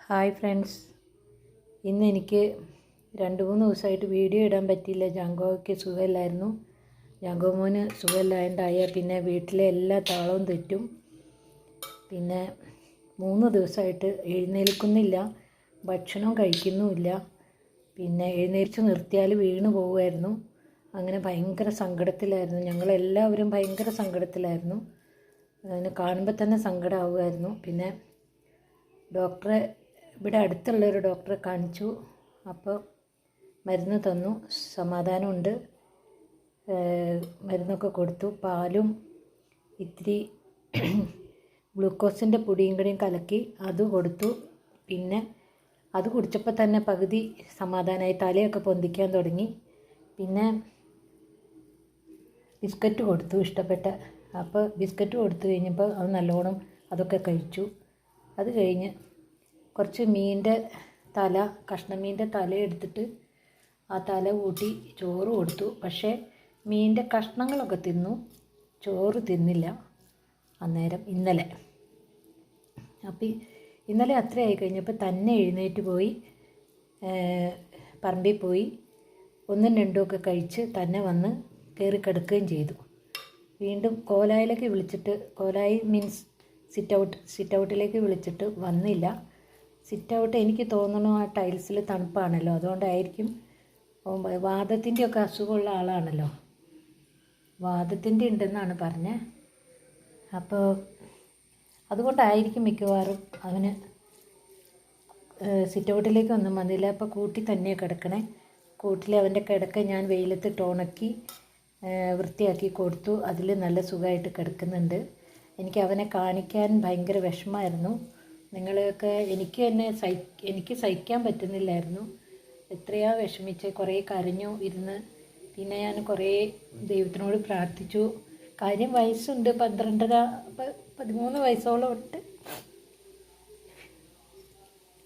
Hi friends, ഇന്ന് എനിക്ക് 2-3 ദിവസമായിട്ട് വീഡിയോ ഇടാൻ പറ്റിയില്ല. ജാങ്കോയ്ക്ക് സുഖമില്ലായിരുന്നു. ജാങ്കോ മോന് സുഖമില്ലാണ്ടായാൽ പിന്നെ വീട്ടിലെ എല്ലാ താളവും തെറ്റും. പിന്നെ 3 ദിവസമായിട്ട് എഴുന്നേൽക്കുന്നില്ല, ഭക്ഷണം കഴിക്കുന്നുമില്ല. പിന്നെ എഴുന്നേൽച്ച് നിർത്തിയാൽ വീണ് പോകുമായിരുന്നു. അങ്ങനെ ഭയങ്കര സങ്കടത്തിലായിരുന്നു. ഞങ്ങളെല്ലാവരും ഭയങ്കര സങ്കടത്തിലായിരുന്നു. അതിനെ കാണുമ്പോൾ തന്നെ സങ്കടമാവുമായിരുന്നു. പിന്നെ ഡോക്ടറെ ഇവിടെ അടുത്തുള്ളൊരു ഡോക്ടറെ കാണിച്ചു. അപ്പോൾ മരുന്ന് തന്നു, സമാധാനമുണ്ട്. മരുന്നൊക്കെ കൊടുത്തു. പാലും ഇത്തിരി ഗ്ലൂക്കോസിൻ്റെ പൊടിയും കൂടിയും കലക്കി അത് കൊടുത്തു. പിന്നെ അത് കുടിച്ചപ്പോൾ തന്നെ പകുതി സമാധാനമായി, തലയൊക്കെ പൊന്തിക്കാൻ തുടങ്ങി. പിന്നെ ബിസ്ക്കറ്റ് കൊടുത്തു, ഇഷ്ടപ്പെട്ട. അപ്പോൾ ബിസ്ക്കറ്റ് കൊടുത്തു കഴിഞ്ഞപ്പോൾ അത് നല്ലോണം അതൊക്കെ കഴിച്ചു. അത് കഴിഞ്ഞ് കുറച്ച് മീനിൻ്റെ തല, കഷ്ണമീൻ്റെ തല എടുത്തിട്ട് ആ തല കൂട്ടി ചോറ് കൊടുത്തു. പക്ഷേ മീനിൻ്റെ കഷ്ണങ്ങളൊക്കെ തിന്നു, ചോറ് തിന്നില്ല അന്നേരം ഇന്നലെ. അപ്പം ഇന്നലെ അത്രയായി കഴിഞ്ഞപ്പോൾ തന്നെ എഴുന്നേറ്റ് പോയി പറമ്പിൽ പോയി 1ഉം 2ഉം ഒക്കെ കഴിച്ച് തന്നെ വന്ന് കയറി കിടക്കുകയും ചെയ്തു. വീണ്ടും കോലായിലേക്ക് വിളിച്ചിട്ട്, കോലായി മീൻസ് സിറ്റൗട്ടിലേക്ക് വിളിച്ചിട്ട് വന്നില്ല. സിറ്റൗട്ട് എനിക്ക് തോന്നുന്നു ആ ടൈൽസിൽ തണുപ്പാണല്ലോ, അതുകൊണ്ടായിരിക്കും. വാദത്തിൻ്റെയൊക്കെ അസുഖമുള്ള ആളാണല്ലോ, വാദത്തിൻ്റെ ഉണ്ടെന്നാണ് പറഞ്ഞത്. അപ്പോൾ അതുകൊണ്ടായിരിക്കും മിക്കവാറും അവന് സിറ്റൗട്ടിലേക്കൊന്നും വന്നില്ല. അപ്പോൾ കൂട്ടിൽ തന്നെയാണ് കിടക്കണേ. കൂട്ടിൽ അവൻ്റെ കിടക്ക ഞാൻ വെയിലത്തിട്ട് ഉണക്കി വൃത്തിയാക്കി കൊടുത്തു. അതിൽ നല്ല സുഖമായിട്ട് കിടക്കുന്നുണ്ട്. എനിക്ക് അവനെ കാണിക്കാൻ ഭയങ്കര വിഷമമായിരുന്നു. നിങ്ങളെയൊക്കെ എനിക്ക് സഹിക്കാൻ പറ്റുന്നില്ലായിരുന്നു. എത്രയാ വിഷമിച്ച്, കുറേ കരഞ്ഞു ഇരുന്ന്. പിന്നെ ഞാൻ കുറേ ദൈവത്തിനോട് പ്രാർത്ഥിച്ചു. കാര്യം വയസ്സുണ്ട്, 13 വയസ്സോളം ഉണ്ട്.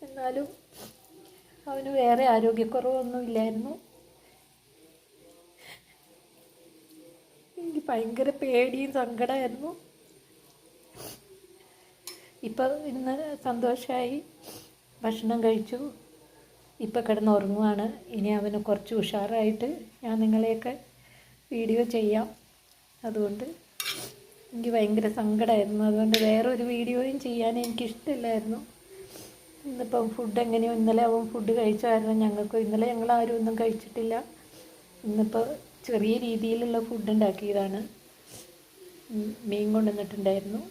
എന്നാലും അവന് വേറെ ആരോഗ്യക്കുറവൊന്നും ഇല്ലായിരുന്നു. എനിക്ക് ഭയങ്കര പേടിയും സങ്കടമായിരുന്നു. ഇപ്പം ഇന്ന് സന്തോഷമായി, ഭക്ഷണം കഴിച്ചു, ഇപ്പം കിടന്നുറങ്ങുവാണ്. ഇനി അവന് കുറച്ച് ഉഷാറായിട്ട് ഞാൻ നിങ്ങളെയൊക്കെ വീഡിയോ ചെയ്യാം. അതുകൊണ്ട് എനിക്ക് ഭയങ്കര സങ്കടമായിരുന്നു. അതുകൊണ്ട് വേറൊരു വീഡിയോയും ചെയ്യാൻ എനിക്കിഷ്ടമില്ലായിരുന്നു. ഇന്നിപ്പം ഫുഡ് എങ്ങനെയോ, ഇന്നലെ അവൻ ഫുഡ് കഴിച്ച കാരണം ഇന്നലെ ഞങ്ങളാരും ഒന്നും കഴിച്ചിട്ടില്ല. ഇന്നിപ്പോൾ ചെറിയ രീതിയിലുള്ള ഫുഡ് ഉണ്ടാക്കിയതാണ്. മീൻ കൊണ്ടുവന്നിട്ടുണ്ടായിരുന്നു.